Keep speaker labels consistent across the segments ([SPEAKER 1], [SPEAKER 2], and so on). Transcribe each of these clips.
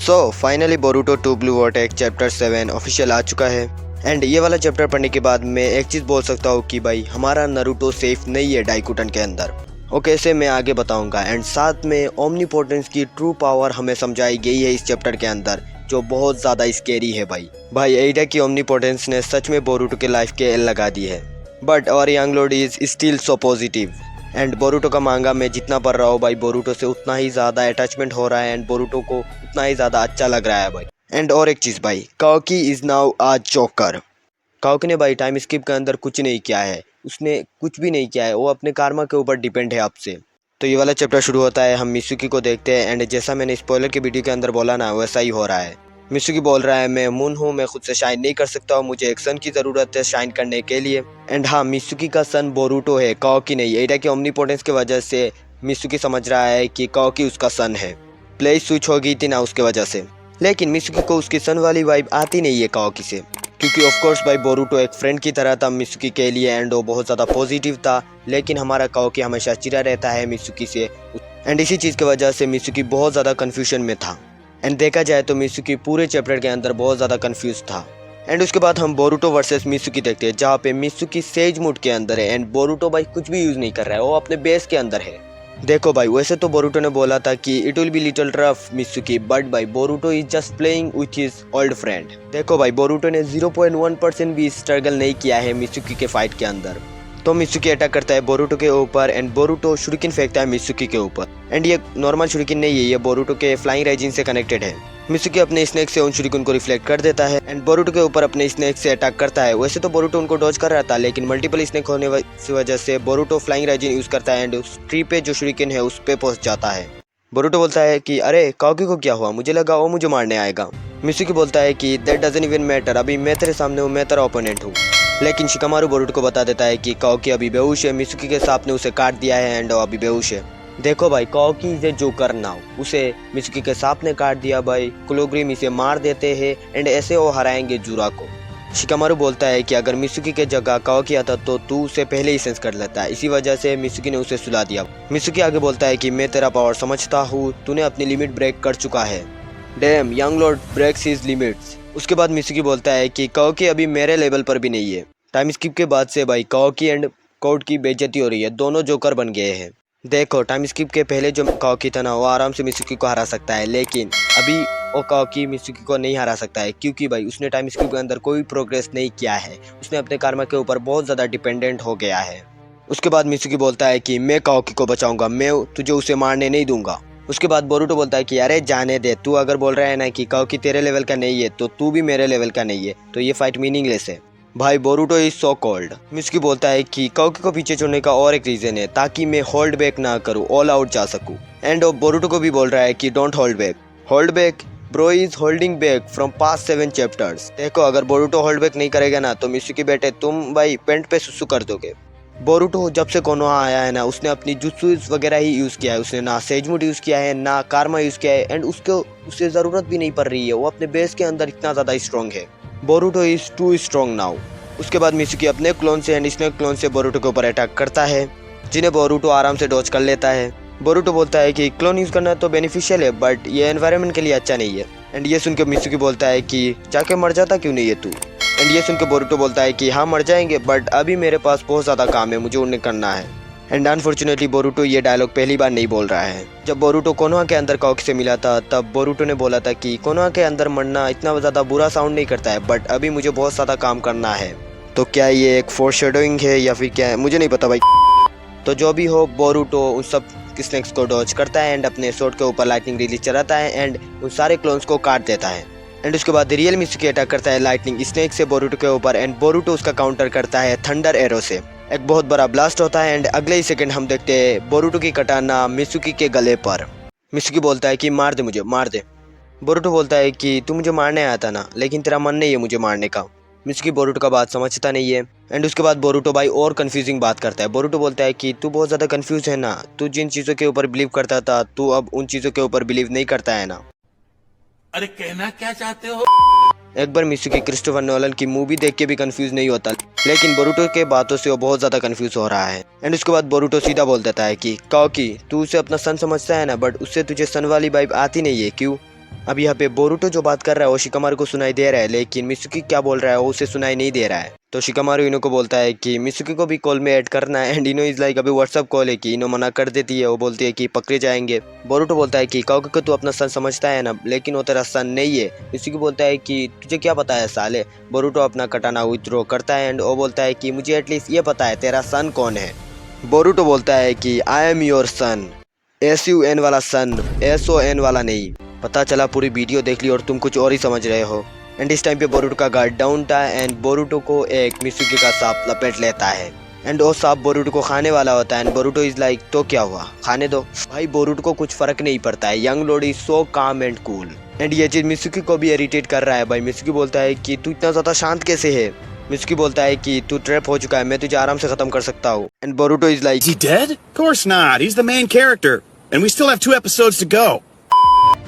[SPEAKER 1] सो finally Boruto 2 blue vortex chapter 7 official आ चुका है। एंड ये वाला चैप्टर पढ़ने के बाद मैं एक चीज़ बोल सकता हूँ कि भाई हमारा नारुतो सेफ नहीं है डाइकुटन के अंदर। वो कैसे मैं आगे बताऊंगा। एंड साथ में ओमनीपोटेंस की ट्रू पावर हमें समझाई गई है इस चैप्टर के अंदर, जो बहुत ज़्यादा स्केरी है भाई एडा की ओमनीपोटेंस ने सच में बोरूटो के लाइफ के एल लगा दी है। बट और young Lord is still so positive. And Boruto का मांगा मैं जितना पढ़ रहा हूँ भाई, बोरूटो से उतना ही ज़्यादा अटैचमेंट हो रहा है एंड बोरूटो को उतना ही ज़्यादा अच्छा लग रहा है भाई। एंड और एक चीज़ भाई, काओकी इज़ नाउ आ जोकर। काओकी ने भाई टाइम स्किप के अंदर कुछ नहीं किया है, उसने कुछ भी नहीं किया है, वो अपने कारमा के ऊपर डिपेंड है आपसे। तो ये वाला चैप्टर शुरू होता है, हम मित्सुकी को देखते हैं एंड जैसा मैंने स्पॉइलर के वीडियो के अंदर बोला ना वैसा ही हो रहा है। मित्सुकी बोल रहा है मैं मून हूँ, मैं खुद से शाइन नहीं कर सकता हूँ, मुझे एक सन की ज़रूरत है शाइन करने के लिए। एंड हाँ, मित्सुकी का सन बोरूटो है, काओकी नहीं। एडा की ओमनीपोटेंस की वजह से मित्सुकी समझ रहा है कि काओकी उसका सन है। प्लेस स्विच हो गई थी ना उसके वजह से, लेकिन मित्सुकी को उसकी सन वाली वाइब आती नहीं है काओकी से, क्योंकि ऑफ कोर्स भाई बोरूटो एक फ्रेंड की तरह था मित्सुकी के लिए एंड वो बहुत ज़्यादा पॉजिटिव था। लेकिन हमारा काओकी हमेशा चिढ़ा रहता है मित्सुकी से एंड इसी चीज़ की वजह से मित्सुकी बहुत ज़्यादा कन्फ्यूजन में था। एंड देखा जाए तो मित्सुकी पूरे चैप्टर के अंदर बहुत ज़्यादा कंफ्यूज था। एंड उसके बाद हम बोरूटो वर्सेस मित्सुकी देखते हैं, जहाँ पे मित्सुकी सेज मूड के अंदर है एंड बोरूटो भाई कुछ भी यूज़ नहीं कर रहा है, वो अपने बेस के अंदर है। देखो भाई, वैसे तो बोरूटो ने बोला था कि it will be little rough Mitsuki, but भाई Boruto is just playing with his old friend. देखो भाई, बोरूटो ने 0.1% भी स्ट्रगल नहीं किया है मित्सुकी के फाइट के अंदर। तो मित्सुकी अटैक करता है बोरूटो के ऊपर एंड बोरूटो शुरिकेन फेंकता है मित्सुकी के ऊपर। एंड ये नॉर्मल शुरिकेन नहीं है, ये बोरूटो के फ्लाइंग राइजिन से कनेक्टेड है। मित्सुकी अपने स्नेक से उन शुरिकेन को रिफ्लेक्ट कर देता है एंड बोरूटो के ऊपर अपने स्नेक से अटैक करता है। वैसे तो बोरूटो उनको डॉज कर रहा था, लेकिन मल्टीपल स्नेक होने की वजह से बोरूटो फ्लाइंग राइजिन यूज करता है एंड उस ट्री पे जो शुरिकेन है उस पे पहुंच जाता है। बोरूटो बोलता है कि अरे काओकी को क्या हुआ, मुझे लगा वो मुझे मारने आएगा। मित्सुकी बोलता है कि दैट डजंट इवन मैटर, अभी मैं तेरे सामने हूँ, मैं तेरा ओपोनेंट हूँ। लेकिन शिकामारू बोरूटो को बता देता है कि काओकी अभी बेहोश है, मित्सुकी के सांप ने उसे काट दिया है एंड वो अभी बेहोश है। देखो भाई, काओकी इज ए जोकर नाउ, उसे मित्सुकी के सांप ने काट दिया भाई, क्लोग्रिम इसे मार देते हैं एंड ऐसे वो हराएंगे जूरा को। शिकामारू बोलता है कि अगर मित्सुकी के जगह काओकी आता तो तू उसे पहले ही सेंस कर लेता है, इसी वजह से मित्सुकी ने उसे सुला दिया। मित्सुकी आगे बोलता है कि मैं तेरा पावर समझता हूँ, तूने अपनी लिमिट ब्रेक कर चुका है। Damn, young lord breaks his limits. उसके बाद मित्सुकी बोलता है कि काओकी अभी मेरे लेवल पर भी नहीं है। टाइम स्किप के बाद से भाई काओकी एंड कोड की बेइज्जती हो रही है, दोनों जोकर बन गए हैं। देखो, टाइम स्किप के पहले जो काओकी था ना वो आराम से मित्सुकी को हरा सकता है, लेकिन अभी वो काओकी मित्सुकी को नहीं हरा सकता है, क्योंकि भाई उसने टाइम स्किप के अंदर कोई प्रोग्रेस नहीं किया है, उसने अपने कारमा के ऊपर बहुत ज़्यादा डिपेंडेंट हो गया है। उसके बाद मित्सुकी बोलता है कि मैं काओकी को बचाऊंगा, मैं तुझे उसे मारने नहीं दूंगा। उसके बाद बोरूटो बोलता है कि अरे जाने दे, तू अगर बोल रहा है ना कि काओकी तेरे लेवल का नहीं है तो तू भी मेरे लेवल का नहीं है, तो ये फाइट मीनिंगलेस है। भाई बोरूटो इज सो कॉल्ड। मित्सुकी बोलता है कि काओकी को पीछे छोड़ने का और एक रीजन है, ताकि मैं होल्ड बैक ना करूं, ऑल आउट जा सकूं। एंड बोरूटो को भी बोल रहा है कि don't hold back. Hold back bro is holding back from past 7 chapters. देखो, अगर बोरूटो होल्ड बैक नहीं करेगा ना तो मित्सुकी बेटे तुम भाई पेंट पे सुसु कर दोगे। बोरूटो जब से कोनोहा आया है ना उसने अपनी जुत्सु वगैरह ही यूज़ किया है, उसने ना सेजमुट यूज़ किया है ना कारमा यूज़ किया है एंड उसे ज़रूरत भी नहीं पड़ रही है, वो अपने बेस के अंदर इतना ज़्यादा स्ट्रॉन्ग है। Boruto is too strong now. उसके बाद मित्सुकी अपने क्लोन से एंड स्नेक क्लोन से बोरूटो के ऊपर अटैक करता है, जिन्हें बोरूटो आराम से डॉज कर लेता है। बोरूटो बोलता है कि क्लोन यूज़ करना तो बेनिफिशियल है, बट ये एनवायरनमेंट के लिए अच्छा नहीं है। एंड ये सुन के मित्सुकी बोलता है कि जाके मर जाता क्यों नहीं है तू। एंड ये सुन के बोरूटो बोलता है कि हाँ मर जाएंगे, बट अभी मेरे पास बहुत ज़्यादा काम है, मुझे उन्हें करना है। एंड अनफॉर्चुनेटली बोरूटो ये डायलॉग पहली बार नहीं बोल रहा है। जब बोरूटो कोनोहा के अंदर काओकी से मिला था तब बोरूटो ने बोला था कि कोनोहा के अंदर मरना इतना ज़्यादा बुरा साउंड नहीं करता है, बट अभी मुझे बहुत ज़्यादा काम करना है। तो क्या ये एक फोरशैडोइंग है या फिर क्या है, मुझे नहीं पता भाई। तो जो भी हो, बोरूटो उन सब स्नेक्स को डॉज करता है एंड अपने स्वॉर्ड के ऊपर लाइटनिंग रिलीज चलाता है एंड उन सारे क्लोन्स को काट देता है। एंड उसके बाद रियल मित्सुकी अटैक करता है लाइटनिंग स्नेक से बोरूटो के ऊपर एंड बोरूटो उसका काउंटर करता है थंडर एरो से। एक बहुत बड़ा ब्लास्ट होता है एंड अगले ही सेकंड हम देखते हैं बोरूटो की कटाना मित्सुकी के गले पर। मित्सुकी बोलता है कि मार दे मुझे, मार दे। बोरूटो बोलता है कि तू मुझे मारने आया था ना, लेकिन तेरा मन नहीं है मुझे मारने का। मित्सुकी बोरूटो का बात समझता नहीं है। एंड उसके बाद बोरूटो भाई और कंफ्यूजिंग बात करता है। बोरूटो बोलता है कि तू बहुत ज़्यादा कंफ्यूज है ना, तू जिन चीज़ों के ऊपर बिलीव करता था तू अब उन चीज़ों के ऊपर बिलीव नहीं करता है ना।
[SPEAKER 2] अरे कहना क्या चाहते हो?
[SPEAKER 1] एक बार मित्सुकी क्रिस्टोफर नोलन की मूवी देख के भी कंफ्यूज नहीं होता, लेकिन बोरूटो के बातों से वो बहुत ज़्यादा कंफ्यूज हो रहा है। एंड उसके बाद बोरूटो सीधा बोल देता है कि काओकी तू उसे अपना सन समझता है ना, बट उससे तुझे सन वाली वाइब आती नहीं है, क्यों? अब यहाँ पे बोरुटो जो बात कर रहा है वो शिकामारू को सुनाई दे रहा है, लेकिन मित्सुकी क्या बोल रहा है वो उसे सुनाई नहीं दे रहा है। तो शिकामारू इनो को बोलता है कि मित्सुकी को भी कॉल में ऐड करना है, एंड इनो इज लाइक अभी व्हाट्सअप कॉल है कि इनो मना कर देती है। वो बोलती है कि पकड़े जाएंगे। बोरुटो बोलता है कि काओकी को तू अपना सन समझता है ना, लेकिन वो तेरा सन नहीं है। मित्सुकी बोलता है कि तुझे क्या पता है साले। बोरुटो अपना कटाना विथड्रॉ करता है एंड वो बोलता है कि मुझे एटलीस्ट ये पता है तेरा सन कौन है। बोरुटो बोलता है कि I am your son, SUN वाला सन, SON वाला नहीं। पता चला पूरी वीडियो देख ली और तुम कुछ और ही समझ रहे हो। एंड इस टाइम पे बोरुटो का गार्ड डाउन था एंड बोरुटो को एक मित्सुकी का सांप लपेट लेता है एंड वो सांप बोरुटो को खाने वाला होता है एंड बोरुटो इज लाइक तो क्या हुआ, खाने दो भाई। बोरुटो को कुछ फर्क नहीं पड़ता है। यंग लॉर्ड इज सो काम एंड कूल एंड ये चीज मित्सुकी को भी इरिटेट कर रहा है भाई। मित्सुकी बोलता है कि तू इतना ज्यादा शांत कैसे है। मित्सुकी बोलता है कि तू ट्रैप हो चुका है, मैं तुझे आराम से खत्म कर सकता हूँ। And Boruto is like
[SPEAKER 3] Is he dead? Of course not. He's the main character. And we still have 2 episodes to go.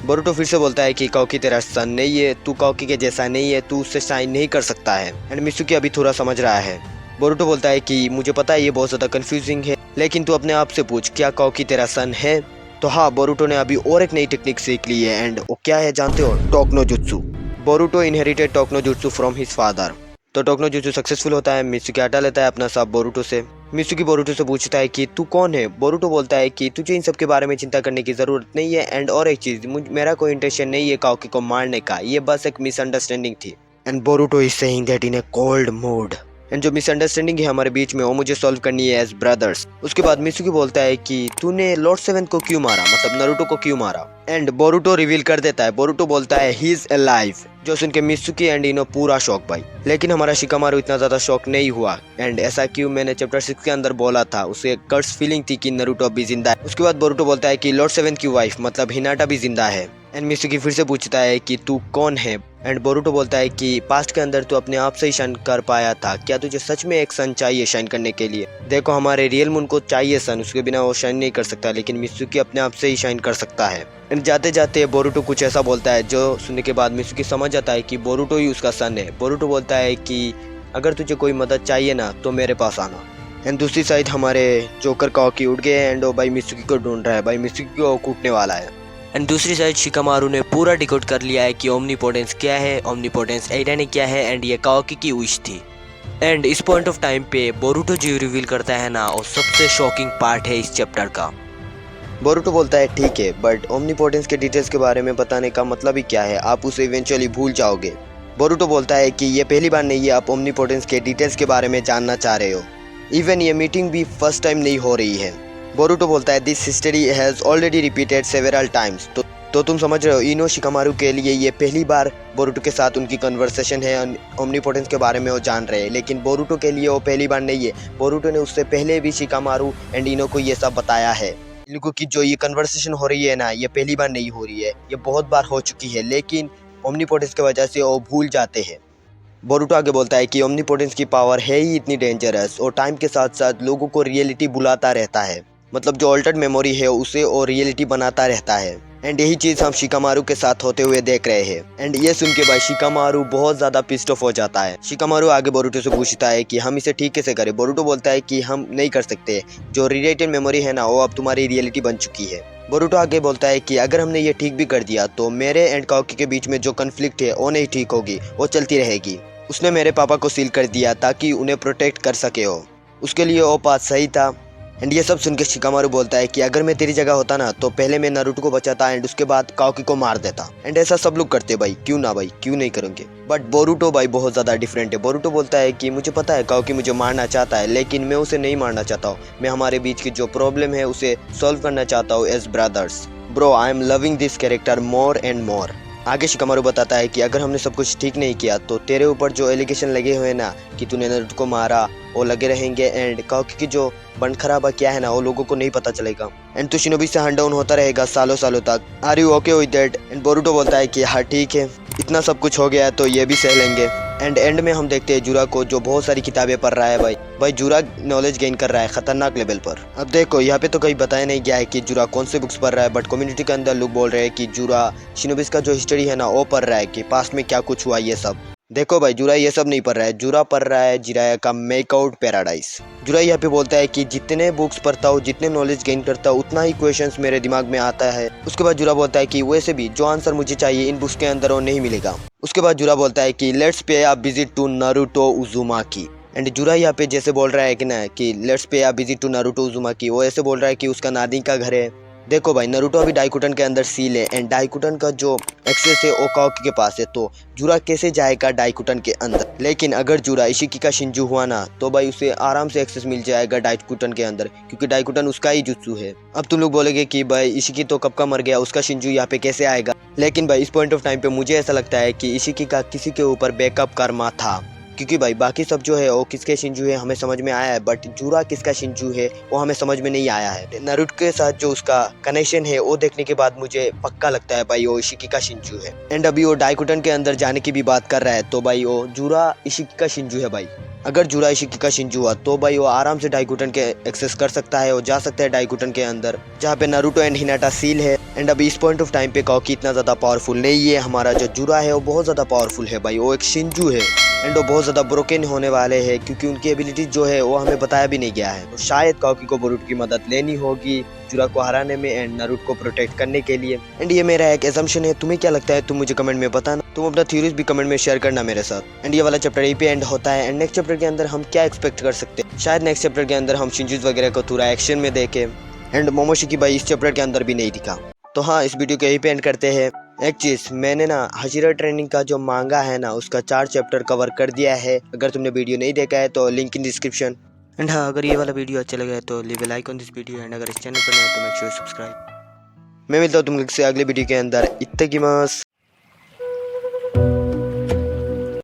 [SPEAKER 1] Boruto फिर से बोलता है कि काओकी तेरा सन नहीं है, तू काओकी के जैसा नहीं है, तू उससे शाइन नहीं कर सकता है। एंड मित्सुकी अभी थोड़ा समझ रहा है। बोरुटो बोलता है कि मुझे पता है ये बहुत ज्यादा कंफ्यूजिंग है, लेकिन तू अपने आप से पूछ क्या काओकी तेरा सन है। तो हाँ, बोरुटो ने अभी और एक नई टेक्निक सीख ली है एंड वो क्या है जानते हो, tokono jutsu. Boruto inherited tokono jutsu from his father. तो टोकनो जुत्सु सक्सेसफुल होता है। मित्सुकी हटा लेता है अपना सांप बोरुटो से। मित्सुकी बोरुटो से पूछता है कि तू कौन है। बोरुटो बोलता है कि तुझे इन सब के बारे में चिंता करने की जरूरत नहीं है एंड और एक चीज, मेरा कोई इंटेंशन नहीं है काओकी को मारने का, ये बस एक मिसअंडरस्टैंडिंग थी। And Boruto is saying that in A cold mood. And जो मिसअंडरस्टैंडिंग है हमारे बीच में वो मुझे सॉल्व करनी है एज ब्रदर्स। उसके बाद मित्सुकी बोलता है कि तूने लॉर्ड 7 को क्यों मारा, मतलब नारुतो को क्यों मारा। एंड बोरुटो रिवील कर देता है। बोरुटो बोलता है ही इज अलाइव, जो सुन के मित्सुकी एंड इनो पूरा शॉक भाई। लेकिन हमारा शिकामारू इतना ज्यादा शॉक नहीं हुआ। एंड ऐसा क्यों, मैंने चैप्टर 6 के अंदर बोला था, उसे गट्स फीलिंग थी कि नारुतो अभी जिंदा है। उसके बाद बोरुटो बोलता है कि लॉर्ड 7 की वाइफ मतलब हिनाटा भी जिंदा है। एंड मित्सुकी फिर से पूछता है कि तू कौन है। एंड बोरुटो बोलता है कि पास्ट के अंदर तू अपने आप से ही शाइन कर पाया था, क्या तुझे सच में एक सन चाहिए शाइन करने के लिए। देखो हमारे रियल मून को चाहिए सन, उसके बिना वो शाइन नहीं कर सकता, लेकिन मित्सुकी अपने आप से ही शाइन कर सकता है। एंड जाते जाते बोरुटो कुछ ऐसा बोलता है जो सुनने के बाद मित्सुकी समझ जाता है कि बोरुटो ही उसका सन है। बोरुटो बोलता है कि अगर तुझे कोई मदद चाहिए ना तो मेरे पास आना। एंड दूसरी साइड हमारे जोकर काओकी उठ गए एंड वो भाई मित्सुकी को ढूंढ रहा है, भाई मित्सुकी को कूटने वाला है। एंड दूसरी साइड शिकामारू ने पूरा डिकोड कर लिया है कि ओमनीपोटेंस क्या है, ओमनीपोटेंस एडानी क्या है एंड ये काओकी की विश थी। एंड इस पॉइंट ऑफ टाइम पे बोरुटो जो रिवील करता है ना, और सबसे शॉकिंग पार्ट है इस चैप्टर का। बोरुटो बोलता है ठीक है, बट ओमनीपोटेंस के डिटेल्स के बारे में बताने का मतलब ही क्या है, आप उसे इवेंचुअली भूल जाओगे। बोरुटो बोलता है कि ये पहली बार नहीं है आप ओमनीपोटेंस के डिटेल्स के बारे में जानना चाह रहे हो, इवन ये मीटिंग भी फर्स्ट टाइम नहीं हो रही है। बोरुटो बोलता है this history has already repeated several times. तो तुम समझ रहे हो, इनो शिकामारू के लिए ये पहली बार बोरुटो के साथ उनकी कन्वर्सेशन है, ओमनीपोटेंस के बारे में वो जान रहे हैं, लेकिन बोरुटो के लिए वो पहली बार नहीं है। बोरुटो ने उससे पहले भी शिकामारू एंड इनो को ये सब बताया है। इन लोगों की जो ये कन्वर्सेशन हो रही है ना, ये पहली बार नहीं हो रही है, ये बहुत बार हो चुकी है, लेकिन ओमनीपोटेंस की वजह से वो भूल जाते हैं। बोरुटो आगे बोलता है कि ओमनीपोटेंस की पावर है ही इतनी डेंजरस और टाइम के साथ साथ लोगों को रियलिटी बुलाता रहता है, मतलब जो ऑल्टर्ड मेमोरी है उसे और रियलिटी बनाता रहता है। एंड यही चीज़ हम शिकामारू के साथ होते हुए देख रहे हैं। एंड ये सुन के भाई शिकामारू बहुत ज़्यादा पिस्ड ऑफ हो जाता है। शिकामारू आगे बोरुटो से पूछता है कि हम इसे ठीक कैसे करें। बोरुटो बोलता है कि हम नहीं कर सकते, जो रिलेटेड मेमोरी है ना वो अब तुम्हारी रियलिटी बन चुकी है। बोरुटो आगे बोलता है कि अगर हमने ये ठीक भी कर दिया तो मेरे एंड काओकी के बीच में जो कन्फ्लिक्ट है वो नहीं ठीक होगी, वो चलती रहेगी। उसने मेरे पापा को सील कर दिया ताकि उन्हें प्रोटेक्ट कर सके हो, उसके लिए वो बात सही था। एंड ये सब सुन के शिकामारू बोलता है कि अगर मैं तेरी जगह होता ना तो पहले मैं नारुतो को बचाता एंड उसके बाद काओकी को मार देता। एंड ऐसा सब लोग करते भाई, क्यों ना भाई, क्यों नहीं करेंगे। बट बोरुटो भाई बहुत ज़्यादा डिफरेंट है। बोरुटो बोलता है कि मुझे पता है काओकी मुझे मारना चाहता है, लेकिन मैं उसे नहीं मारना चाहता हूँ, मैं हमारे बीच की जो प्रॉब्लम है उसे सॉल्व करना चाहता हूँ as brothers. Bro I am loving this character more and more. आगे शिकामारू बताता है कि अगर हमने सब कुछ ठीक नहीं किया तो तेरे ऊपर जो एलिगेशन लगे हुए ना कि तूने नारुतो को मारा वो लगे रहेंगे एंड काओकी की जो बंद खराबा क्या है ना वो लोगों को नहीं पता चलेगा एंड तू शिनोबी से हंड डाउन होता रहेगा सालों सालों तक। Are you okay with that. And Boruto बोलता है कि हाँ ठीक है, इतना सब कुछ हो गया तो ये भी सह लेंगे। एंड एंड में हम देखते हैं जुरा को जो बहुत सारी किताबें पढ़ रहा है। भाई जुरा नॉलेज गेन कर रहा है खतरनाक लेवल पर। अब देखो यहाँ पे तो कहीं बताया नहीं गया है कि जुरा कौन से बुक्स पढ़ रहा है, बट कम्युनिटी के अंदर लोग बोल रहे हैं कि जुरा शिनोबिस का जो हिस्ट्री है ना वो पढ़ रहा है कि पास्ट में क्या कुछ हुआ ये सब। देखो भाई, जुरा ये सब नहीं पढ़ रहा है, जुरा पढ़ रहा है जिराया का मेकआउट पैराडाइज। जुरा यहाँ पे बोलता है कि जितने बुक्स पढ़ता हूँ, जितने नॉलेज गेन करता हूँ, उतना ही क्वेश्चंस मेरे दिमाग में आता है। उसके बाद जुरा बोलता है कि वैसे भी जो आंसर मुझे चाहिए इन बुक्स के अंदर वो नहीं मिलेगा। उसके बाद जुरा बोलता है कि let's pay a visit to Naruto Uzumaki. And Jura यहाँ पे जैसे बोल रहा है कि ना कि let's pay a visit to Naruto Uzumaki, वो ऐसे बोल रहा है कि उसका नानी का घर है। देखो भाई, नारुतो अभी डाइकुटन के अंदर सील है एंड डाइकुटन का जो एक्सेस है ओकाओकी के पास है, तो जुरा कैसे जाएगा डाइकुटन के अंदर। लेकिन अगर जुरा इशिकी का शिंजू हुआ ना, तो भाई उसे आराम से एक्सेस मिल जाएगा डाइकुटन के अंदर, क्योंकि डाइकुटन उसका ही जुत्सु है। अब तुम लोग बोलोगे कि भाई इशिकी तो कब का मर गया, उसका शिंजू यहाँ पे कैसे आएगा। लेकिन भाई इस पॉइंट ऑफ टाइम पे मुझे ऐसा लगता है कि इशिकी का किसी के ऊपर बैकअप कर्मा था, क्योंकि भाई बाकी सब जो है वो किसके शिंजू है हमें समझ में आया है, बट जुरा किसका शिंजू है वो हमें समझ में नहीं आया है। नारुतो के साथ जो उसका कनेक्शन है वो देखने के बाद मुझे पक्का लगता है भाई वो इशिकी का शिंजू है। एंड अभी वो डाइकुटन के अंदर जाने की भी बात कर रहा है, तो भाई वो जुरा इशिकी का शिंजू है भाई। अगर जुरा इशिकी का शिंजू हुआ तो भाई वो आराम से डाइकुटन के एक्सेस कर सकता है, वो जा सकता है डाइकुटन के अंदर जहाँ पे नारुतो एंड हिनाटा सील है। एंड अभी इस पॉइंट ऑफ टाइम पे काओकी इतना ज्यादा पावरफुल नहीं है, हमारा जो जुरा है वो बहुत ज्यादा पावरफुल है भाई, वो एक शिंजू है एंड वो बहुत ज्यादा ब्रोकन होने वाले हैं, क्योंकि उनकी एबिलिटी जो है वो हमें बताया भी नहीं गया है। तो शायद काओकी को बोरुतो की मदद लेनी होगी जुरा को हराने में एंड नारुतो को प्रोटेक्ट करने के लिए। एंड ये मेरा एक असम्पशन है, तुम्हें क्या लगता है तुम मुझे कमेंट में बताना, तुम अपना थ्योरीज भी कमेंट में शेयर करना मेरे साथ। एंड ये वाला चैप्टर यहीं पे एंड होता है। एंड नेक्स्ट चैप्टर के अंदर हम क्या एक्सपेक्ट कर सकते हैं, शायद नेक्स्ट चैप्टर के अंदर हम शिंजूज वगैरह को थोड़ा एक्शन में देखें। एंड मोमोशिकी भाई इस चैप्टर के अंदर भी नहीं दिखा। तो हाँ, इस वीडियो को यहीं पे एंड करते हैं। एक चीज, मैंने ना हशिरा ट्रेनिंग का जो मांगा है ना उसका 4 चैप्टर कवर कर दिया है। अगर तुमने वीडियो नहीं देखा है तो लिंक इन डिस्क्रिप्शन। एंड हाँ, अगर ये वाला वीडियो अच्छा लगा है तो leave a like on this video and अगर इस चैनल पर नए हो तो मेक श्योर सब्सक्राइब। मैं मिलता हूँ तुम लोग से अगले वीडियो के अंदर। इत्तेकिमास।